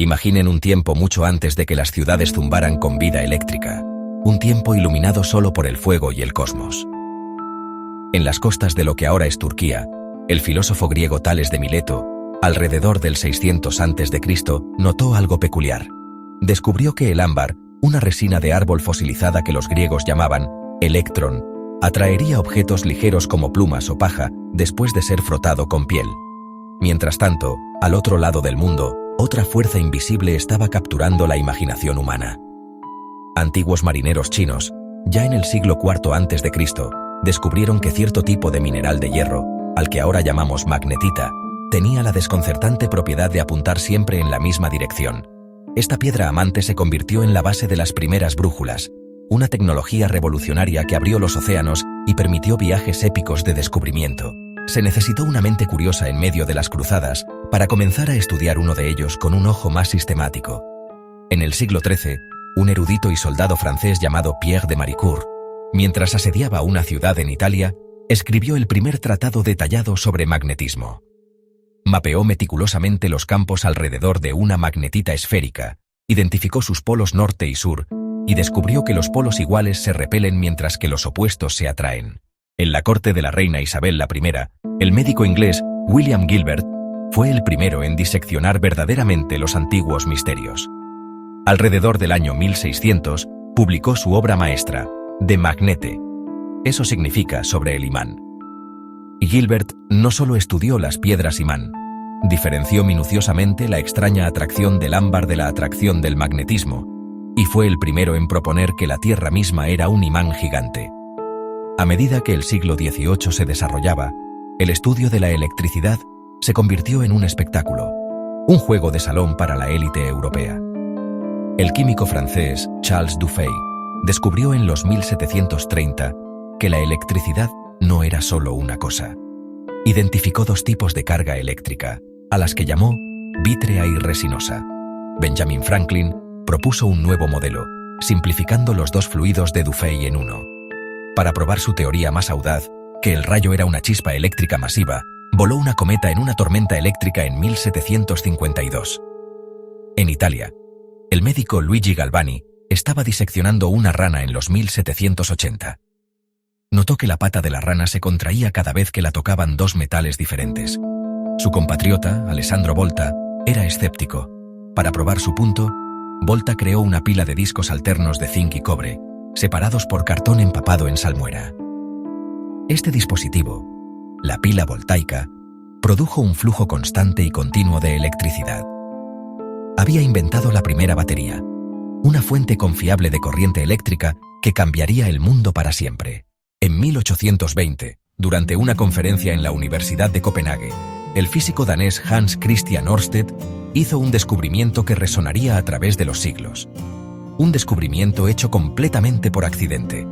Imaginen un tiempo mucho antes de que las ciudades zumbaran con vida eléctrica, un tiempo iluminado solo por el fuego y el cosmos. En las costas de lo que ahora es Turquía, el filósofo griego Tales de Mileto, alrededor del 600 a.C., notó algo peculiar. Descubrió que el ámbar, una resina de árbol fosilizada que los griegos llamaban electrón, atraería objetos ligeros como plumas o paja después de ser frotado con piel. Mientras tanto, al otro lado del mundo, otra fuerza invisible estaba capturando la imaginación humana. Antiguos marineros chinos, ya en el siglo IV a.C., descubrieron que cierto tipo de mineral de hierro, al que ahora llamamos magnetita, tenía la desconcertante propiedad de apuntar siempre en la misma dirección. Esta piedra amante se convirtió en la base de las primeras brújulas, una tecnología revolucionaria que abrió los océanos y permitió viajes épicos de descubrimiento. Se necesitó una mente curiosa en medio de las cruzadas para comenzar a estudiar uno de ellos con un ojo más sistemático. En el siglo XIII, un erudito y soldado francés llamado Pierre de Maricourt, mientras asediaba una ciudad en Italia, escribió el primer tratado detallado sobre magnetismo. Mapeó meticulosamente los campos alrededor de una magnetita esférica, identificó sus polos norte y sur, y descubrió que los polos iguales se repelen mientras que los opuestos se atraen. En la corte de la reina Isabel I, el médico inglés William Gilbert fue el primero en diseccionar verdaderamente los antiguos misterios. Alrededor del año 1600, publicó su obra maestra, De Magnete. Eso significa sobre el imán. Gilbert no solo estudió las piedras imán, diferenció minuciosamente la extraña atracción del ámbar de la atracción del magnetismo, y fue el primero en proponer que la Tierra misma era un imán gigante. A medida que el siglo XVIII se desarrollaba, el estudio de la electricidad se convirtió en un espectáculo, un juego de salón para la élite europea. El químico francés Charles Dufay descubrió en los 1730 que la electricidad no era solo una cosa. Identificó dos tipos de carga eléctrica, a las que llamó vítrea y resinosa. Benjamin Franklin propuso un nuevo modelo, simplificando los dos fluidos de Dufay en uno. Para probar su teoría más audaz, que el rayo era una chispa eléctrica masiva, voló una cometa en una tormenta eléctrica en 1752. En Italia, el médico Luigi Galvani estaba diseccionando una rana en los 1780. Notó que la pata de la rana se contraía cada vez que la tocaban dos metales diferentes. Su compatriota, Alessandro Volta, era escéptico. Para probar su punto, Volta creó una pila de discos alternos de zinc y cobre, separados por cartón empapado en salmuera. Este dispositivo, la pila voltaica, produjo un flujo constante y continuo de electricidad. Había inventado la primera batería, una fuente confiable de corriente eléctrica que cambiaría el mundo para siempre. En 1820, durante una conferencia en la Universidad de Copenhague, el físico danés Hans Christian Ørsted hizo un descubrimiento que resonaría a través de los siglos. Un descubrimiento hecho completamente por accidente.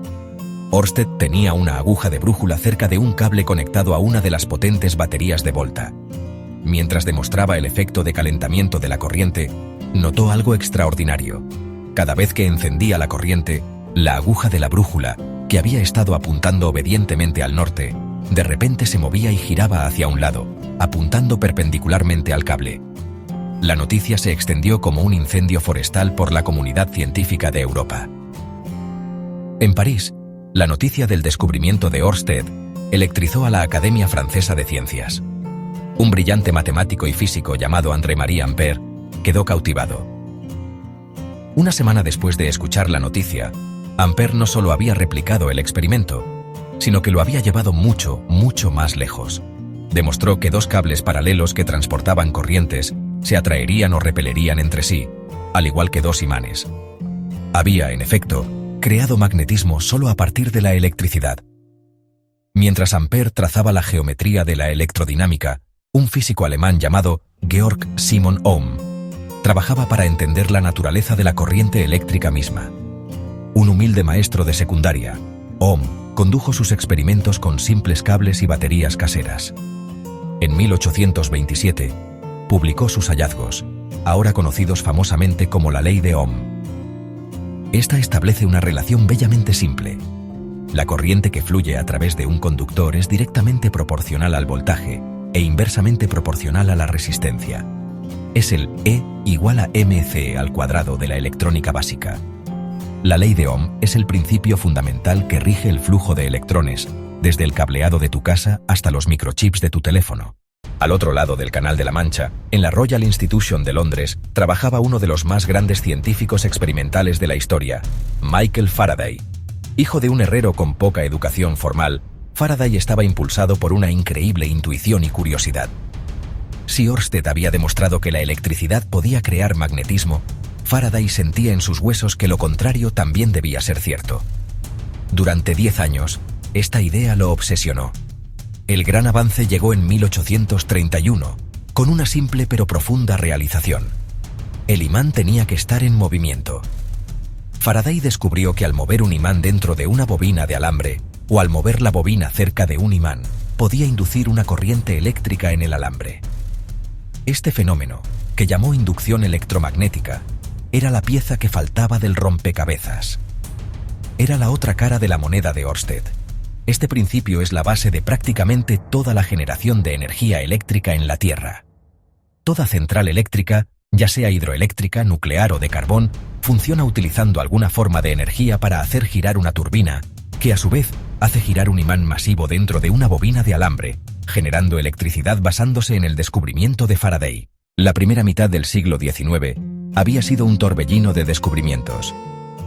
Ørsted tenía una aguja de brújula cerca de un cable conectado a una de las potentes baterías de Volta. Mientras demostraba el efecto de calentamiento de la corriente, notó algo extraordinario. Cada vez que encendía la corriente, la aguja de la brújula, que había estado apuntando obedientemente al norte, de repente se movía y giraba hacia un lado, apuntando perpendicularmente al cable. La noticia se extendió como un incendio forestal por la comunidad científica de Europa. En París, la noticia del descubrimiento de Ørsted electrizó a la Academia Francesa de Ciencias. Un brillante matemático y físico llamado André-Marie Ampère quedó cautivado. Una semana después de escuchar la noticia, Ampère no solo había replicado el experimento, sino que lo había llevado mucho, mucho más lejos. Demostró que dos cables paralelos que transportaban corrientes se atraerían o repelerían entre sí, al igual que dos imanes. Había, en efecto, creado magnetismo solo a partir de la electricidad. Mientras Ampère trazaba la geometría de la electrodinámica, un físico alemán llamado Georg Simon Ohm trabajaba para entender la naturaleza de la corriente eléctrica misma. Un humilde maestro de secundaria, Ohm condujo sus experimentos con simples cables y baterías caseras. En 1827, publicó sus hallazgos, ahora conocidos famosamente como la ley de Ohm. Esta establece una relación bellamente simple. La corriente que fluye a través de un conductor es directamente proporcional al voltaje e inversamente proporcional a la resistencia. es el E igual a mc al cuadrado de la electrónica básica. La ley de Ohm es el principio fundamental que rige el flujo de electrones, desde el cableado de tu casa hasta los microchips de tu teléfono. Al otro lado del Canal de la Mancha, en la Royal Institution de Londres, trabajaba uno de los más grandes científicos experimentales de la historia, Michael Faraday. Hijo de un herrero con poca educación formal, Faraday estaba impulsado por una increíble intuición y curiosidad. Si Ørsted había demostrado que la electricidad podía crear magnetismo, Faraday sentía en sus huesos que lo contrario también debía ser cierto. Durante 10 años, esta idea lo obsesionó. El gran avance llegó en 1831, con una simple pero profunda realización. El imán tenía que estar en movimiento. Faraday descubrió que al mover un imán dentro de una bobina de alambre, o al mover la bobina cerca de un imán, podía inducir una corriente eléctrica en el alambre. Este fenómeno, que llamó inducción electromagnética, era la pieza que faltaba del rompecabezas. Era la otra cara de la moneda de Ørsted. Este principio es la base de prácticamente toda la generación de energía eléctrica en la Tierra. Toda central eléctrica, ya sea hidroeléctrica, nuclear o de carbón, funciona utilizando alguna forma de energía para hacer girar una turbina, que a su vez hace girar un imán masivo dentro de una bobina de alambre, generando electricidad basándose en el descubrimiento de Faraday. La primera mitad del siglo XIX había sido un torbellino de descubrimientos.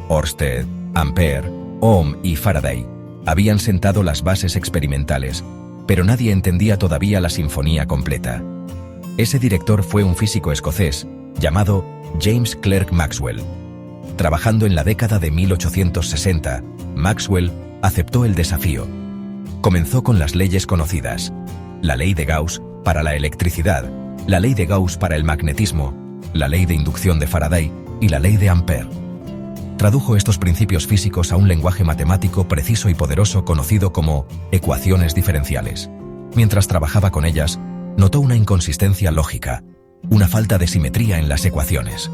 Ørsted, Ampère, Ohm y Faraday habían sentado las bases experimentales, pero nadie entendía todavía la sinfonía completa. Ese director fue un físico escocés llamado James Clerk Maxwell. Trabajando en la década de 1860, Maxwell aceptó el desafío. Comenzó con las leyes conocidas: la ley de Gauss para la electricidad, la ley de Gauss para el magnetismo, la ley de inducción de Faraday y la ley de Ampère. Tradujo estos principios físicos a un lenguaje matemático preciso y poderoso conocido como ecuaciones diferenciales. Mientras trabajaba con ellas, notó una inconsistencia lógica, una falta de simetría en las ecuaciones.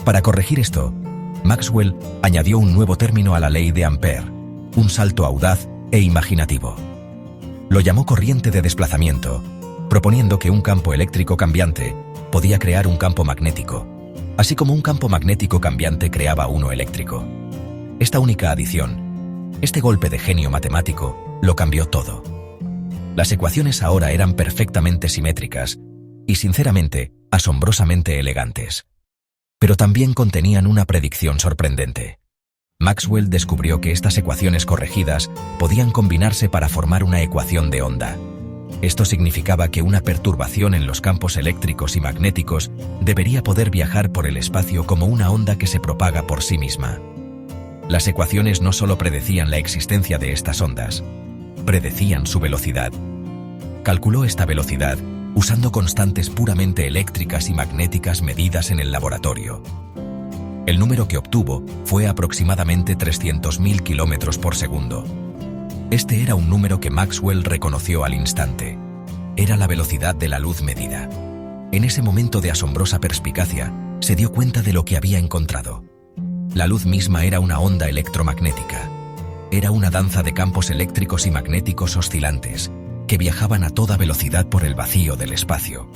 Para corregir esto, Maxwell añadió un nuevo término a la ley de Ampère, un salto audaz e imaginativo. Lo llamó corriente de desplazamiento, proponiendo que un campo eléctrico cambiante podía crear un campo magnético, así como un campo magnético cambiante creaba uno eléctrico. Esta única adición, este golpe de genio matemático, lo cambió todo. Las ecuaciones ahora eran perfectamente simétricas y, sinceramente, asombrosamente elegantes. Pero también contenían una predicción sorprendente. Maxwell descubrió que estas ecuaciones corregidas podían combinarse para formar una ecuación de onda. Esto significaba que una perturbación en los campos eléctricos y magnéticos debería poder viajar por el espacio como una onda que se propaga por sí misma. Las ecuaciones no solo predecían la existencia de estas ondas, predecían su velocidad. Calculó esta velocidad usando constantes puramente eléctricas y magnéticas medidas en el laboratorio. El número que obtuvo fue aproximadamente 300.000 kilómetros por segundo. Este era un número que Maxwell reconoció al instante. Era la velocidad de la luz medida. En ese momento de asombrosa perspicacia, se dio cuenta de lo que había encontrado. La luz misma era una onda electromagnética. Era una danza de campos eléctricos y magnéticos oscilantes, que viajaban a toda velocidad por el vacío del espacio.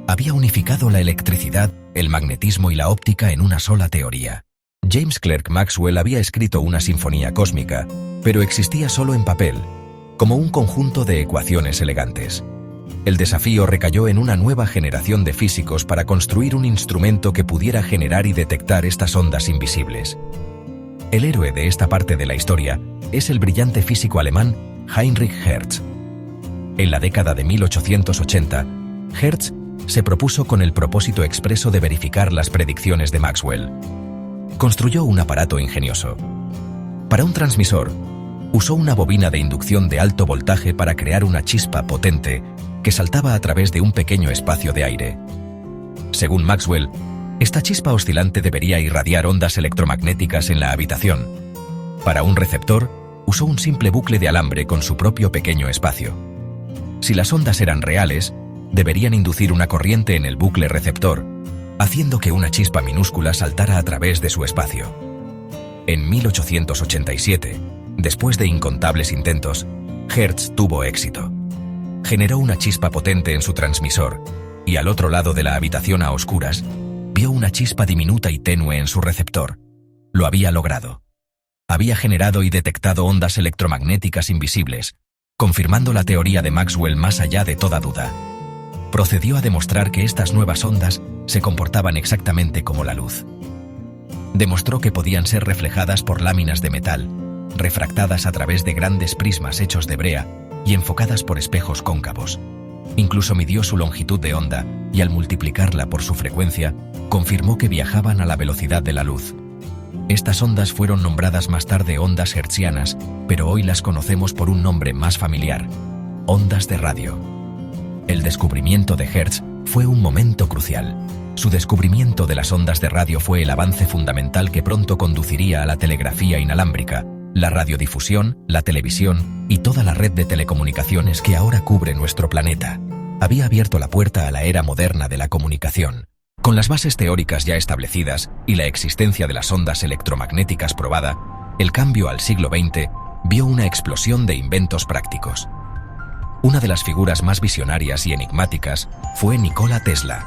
Había unificado la electricidad, el magnetismo y la óptica en una sola teoría. James Clerk Maxwell había escrito una sinfonía cósmica, pero existía solo en papel, como un conjunto de ecuaciones elegantes. El desafío recayó en una nueva generación de físicos para construir un instrumento que pudiera generar y detectar estas ondas invisibles. El héroe de esta parte de la historia es el brillante físico alemán Heinrich Hertz. En la década de 1880, Hertz se propuso con el propósito expreso de verificar las predicciones de Maxwell. Construyó un aparato ingenioso. Para un transmisor, usó una bobina de inducción de alto voltaje para crear una chispa potente que saltaba a través de un pequeño espacio de aire. Según Maxwell, esta chispa oscilante debería irradiar ondas electromagnéticas en la habitación. Para un receptor, usó un simple bucle de alambre con su propio pequeño espacio. Si las ondas eran reales, deberían inducir una corriente en el bucle receptor, haciendo que una chispa minúscula saltara a través de su espacio. En 1887, después de incontables intentos, Hertz tuvo éxito. Generó una chispa potente en su transmisor, y al otro lado de la habitación a oscuras, vio una chispa diminuta y tenue en su receptor. Lo había logrado. Había generado y detectado ondas electromagnéticas invisibles, confirmando la teoría de Maxwell más allá de toda duda. Procedió a demostrar que estas nuevas ondas se comportaban exactamente como la luz. Demostró que podían ser reflejadas por láminas de metal, refractadas a través de grandes prismas hechos de brea y enfocadas por espejos cóncavos. Incluso midió su longitud de onda y al multiplicarla por su frecuencia, confirmó que viajaban a la velocidad de la luz. Estas ondas fueron nombradas más tarde ondas hertzianas, pero hoy las conocemos por un nombre más familiar: ondas de radio. El descubrimiento de Hertz fue un momento crucial. Su descubrimiento de las ondas de radio fue el avance fundamental que pronto conduciría a la telegrafía inalámbrica, la radiodifusión, la televisión y toda la red de telecomunicaciones que ahora cubre nuestro planeta. Había abierto la puerta a la era moderna de la comunicación. Con las bases teóricas ya establecidas y la existencia de las ondas electromagnéticas probada, el cambio al siglo XX vio una explosión de inventos prácticos. Una de las figuras más visionarias y enigmáticas fue Nikola Tesla.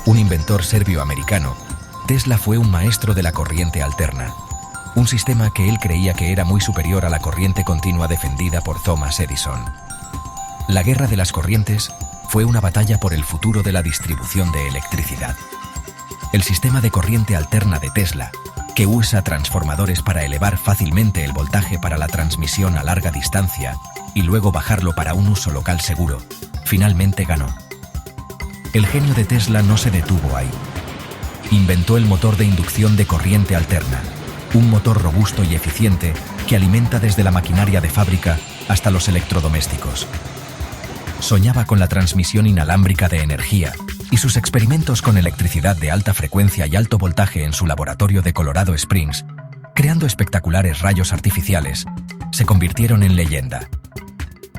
Un inventor serbio-americano, Tesla fue un maestro de la corriente alterna, un sistema que él creía que era muy superior a la corriente continua defendida por Thomas Edison. La guerra de las corrientes fue una batalla por el futuro de la distribución de electricidad. El sistema de corriente alterna de Tesla, que usa transformadores para elevar fácilmente el voltaje para la transmisión a larga distancia y luego bajarlo para un uso local seguro, finalmente ganó. El genio de Tesla no se detuvo ahí. Inventó el motor de inducción de corriente alterna, un motor robusto y eficiente que alimenta desde la maquinaria de fábrica hasta los electrodomésticos. Soñaba con la transmisión inalámbrica de energía y sus experimentos con electricidad de alta frecuencia y alto voltaje en su laboratorio de Colorado Springs, creando espectaculares rayos artificiales, se convirtieron en leyenda.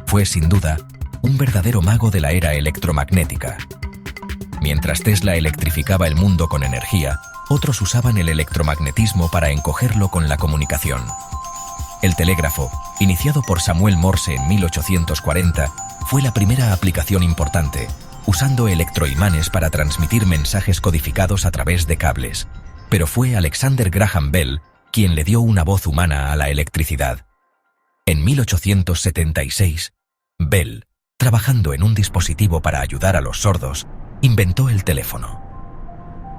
Fue, sin duda, un verdadero mago de la era electromagnética. Mientras Tesla electrificaba el mundo con energía, otros usaban el electromagnetismo para encogerlo con la comunicación. El telégrafo, iniciado por Samuel Morse en 1840, fue la primera aplicación importante, usando electroimanes para transmitir mensajes codificados a través de cables. Pero fue Alexander Graham Bell quien le dio una voz humana a la electricidad. En 1876, Bell, trabajando en un dispositivo para ayudar a los sordos, inventó el teléfono.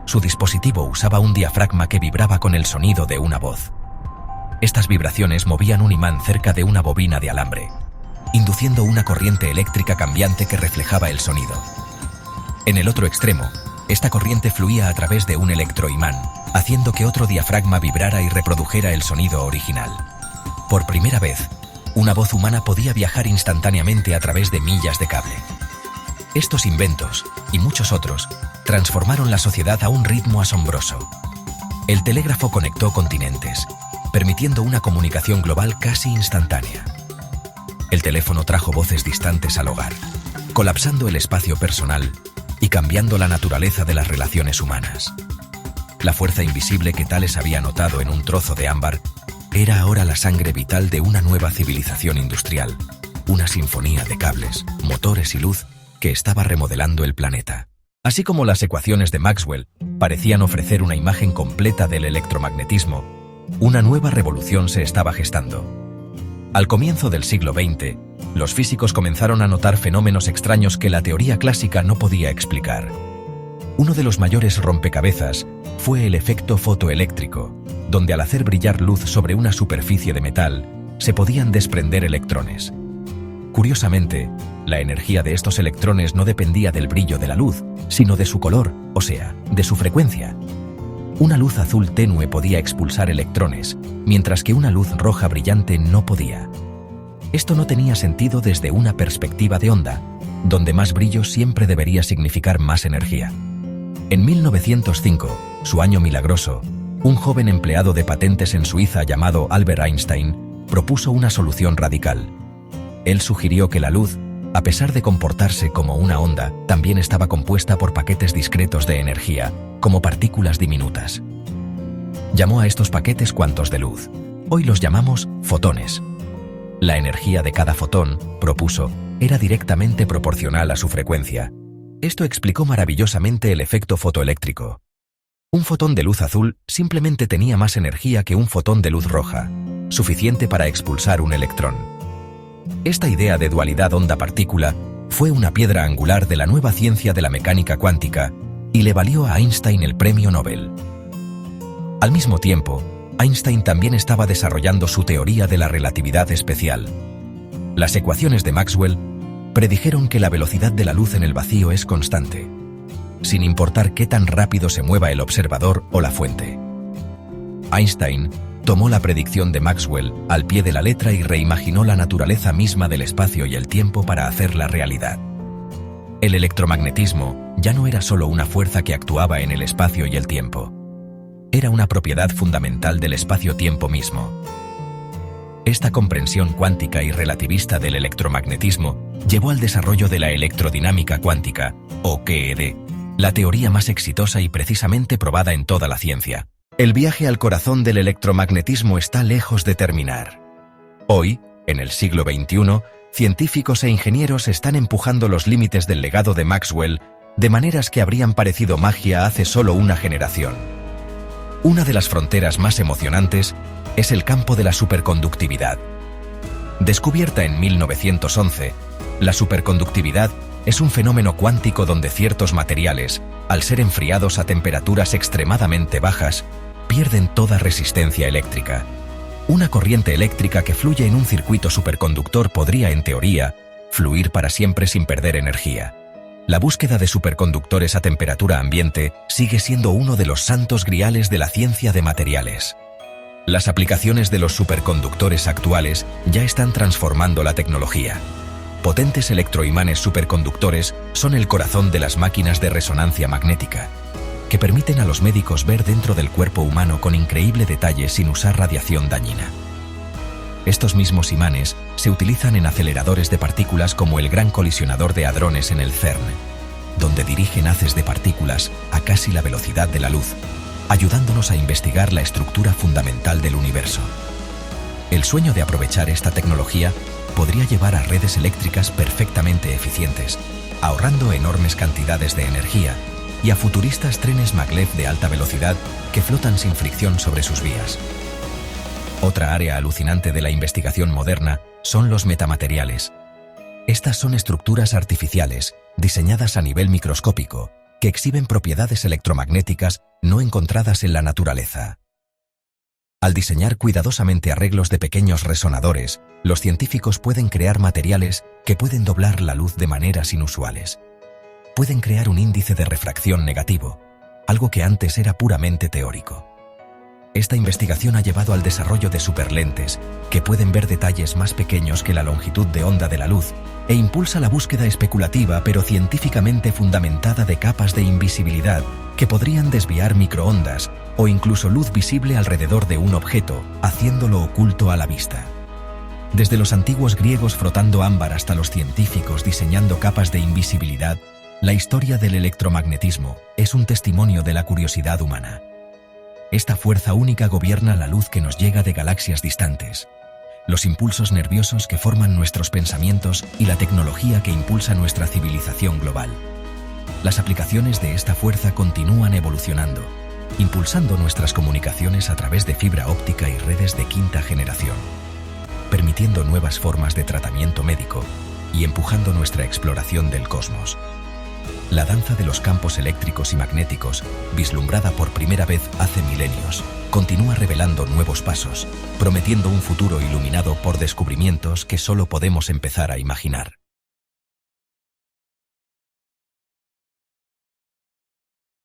Su dispositivo usaba un diafragma que vibraba con el sonido de una voz. Estas vibraciones movían un imán cerca de una bobina de alambre, induciendo una corriente eléctrica cambiante que reflejaba el sonido. En el otro extremo, esta corriente fluía a través de un electroimán, haciendo que otro diafragma vibrara y reprodujera el sonido original. Por primera vez, una voz humana podía viajar instantáneamente a través de millas de cable. Estos inventos, y muchos otros, transformaron la sociedad a un ritmo asombroso. El telégrafo conectó continentes, permitiendo una comunicación global casi instantánea. El teléfono trajo voces distantes al hogar, colapsando el espacio personal y cambiando la naturaleza de las relaciones humanas. La fuerza invisible que Thales había notado en un trozo de ámbar era ahora la sangre vital de una nueva civilización industrial, una sinfonía de cables, motores y luz que estaba remodelando el planeta. Así como las ecuaciones de Maxwell parecían ofrecer una imagen completa del electromagnetismo, una nueva revolución se estaba gestando. Al comienzo del siglo XX, los físicos comenzaron a notar fenómenos extraños que la teoría clásica no podía explicar. Uno de los mayores rompecabezas fue el efecto fotoeléctrico, donde al hacer brillar luz sobre una superficie de metal, se podían desprender electrones. Curiosamente, la energía de estos electrones no dependía del brillo de la luz, sino de su color, o sea, de su frecuencia. Una luz azul tenue podía expulsar electrones, mientras que una luz roja brillante no podía. Esto no tenía sentido desde una perspectiva de onda, donde más brillo siempre debería significar más energía. En 1905, su año milagroso, un joven empleado de patentes en Suiza llamado Albert Einstein propuso una solución radical. Él sugirió que la luz, a pesar de comportarse como una onda, también estaba compuesta por paquetes discretos de energía, como partículas diminutas. Llamó a estos paquetes cuantos de luz. Hoy los llamamos fotones. La energía de cada fotón, propuso, era directamente proporcional a su frecuencia, Esto explicó maravillosamente el efecto fotoeléctrico. Un fotón de luz azul simplemente tenía más energía que un fotón de luz roja, suficiente para expulsar un electrón. Esta idea de dualidad onda-partícula fue una piedra angular de la nueva ciencia de la mecánica cuántica y le valió a Einstein el premio Nobel. Al mismo tiempo, Einstein también estaba desarrollando su teoría de la relatividad especial. Las ecuaciones de Maxwell predijeron que la velocidad de la luz en el vacío es constante, sin importar qué tan rápido se mueva el observador o la fuente. Einstein tomó la predicción de Maxwell al pie de la letra y reimaginó la naturaleza misma del espacio y el tiempo para hacerla realidad. El electromagnetismo ya no era solo una fuerza que actuaba en el espacio y el tiempo. Era una propiedad fundamental del espacio-tiempo mismo. Esta comprensión cuántica y relativista del electromagnetismo llevó al desarrollo de la electrodinámica cuántica, o QED, la teoría más exitosa y precisamente probada en toda la ciencia. El viaje al corazón del electromagnetismo está lejos de terminar. Hoy, en el siglo XXI, científicos e ingenieros están empujando los límites del legado de Maxwell de maneras que habrían parecido magia hace solo una generación. Una de las fronteras más emocionantes es el campo de la superconductividad. Descubierta en 1911, la superconductividad es un fenómeno cuántico donde ciertos materiales, al ser enfriados a temperaturas extremadamente bajas, pierden toda resistencia eléctrica. Una corriente eléctrica que fluye en un circuito superconductor podría, en teoría, fluir para siempre sin perder energía. La búsqueda de superconductores a temperatura ambiente sigue siendo uno de los santos griales de la ciencia de materiales. Las aplicaciones de los superconductores actuales ya están transformando la tecnología. Potentes electroimanes superconductores son el corazón de las máquinas de resonancia magnética, que permiten a los médicos ver dentro del cuerpo humano con increíble detalle sin usar radiación dañina. Estos mismos imanes se utilizan en aceleradores de partículas como el Gran Colisionador de Hadrones en el CERN, donde dirigen haces de partículas a casi la velocidad de la luz, ayudándonos a investigar la estructura fundamental del universo. El sueño de aprovechar esta tecnología podría llevar a redes eléctricas perfectamente eficientes, ahorrando enormes cantidades de energía, y a futuristas trenes maglev de alta velocidad que flotan sin fricción sobre sus vías. Otra área alucinante de la investigación moderna son los metamateriales. Estas son estructuras artificiales, diseñadas a nivel microscópico, que exhiben propiedades electromagnéticas no encontradas en la naturaleza. Al diseñar cuidadosamente arreglos de pequeños resonadores, los científicos pueden crear materiales que pueden doblar la luz de maneras inusuales. Pueden crear un índice de refracción negativo, algo que antes era puramente teórico. Esta investigación ha llevado al desarrollo de superlentes, que pueden ver detalles más pequeños que la longitud de onda de la luz, e impulsa la búsqueda especulativa pero científicamente fundamentada de capas de invisibilidad que podrían desviar microondas o incluso luz visible alrededor de un objeto, haciéndolo oculto a la vista. Desde los antiguos griegos frotando ámbar hasta los científicos diseñando capas de invisibilidad, la historia del electromagnetismo es un testimonio de la curiosidad humana. Esta fuerza única gobierna la luz que nos llega de galaxias distantes, los impulsos nerviosos que forman nuestros pensamientos y la tecnología que impulsa nuestra civilización global. Las aplicaciones de esta fuerza continúan evolucionando, impulsando nuestras comunicaciones a través de fibra óptica y redes de quinta generación, permitiendo nuevas formas de tratamiento médico y empujando nuestra exploración del cosmos. La danza de los campos eléctricos y magnéticos, vislumbrada por primera vez hace milenios, continúa revelando nuevos pasos, prometiendo un futuro iluminado por descubrimientos que solo podemos empezar a imaginar.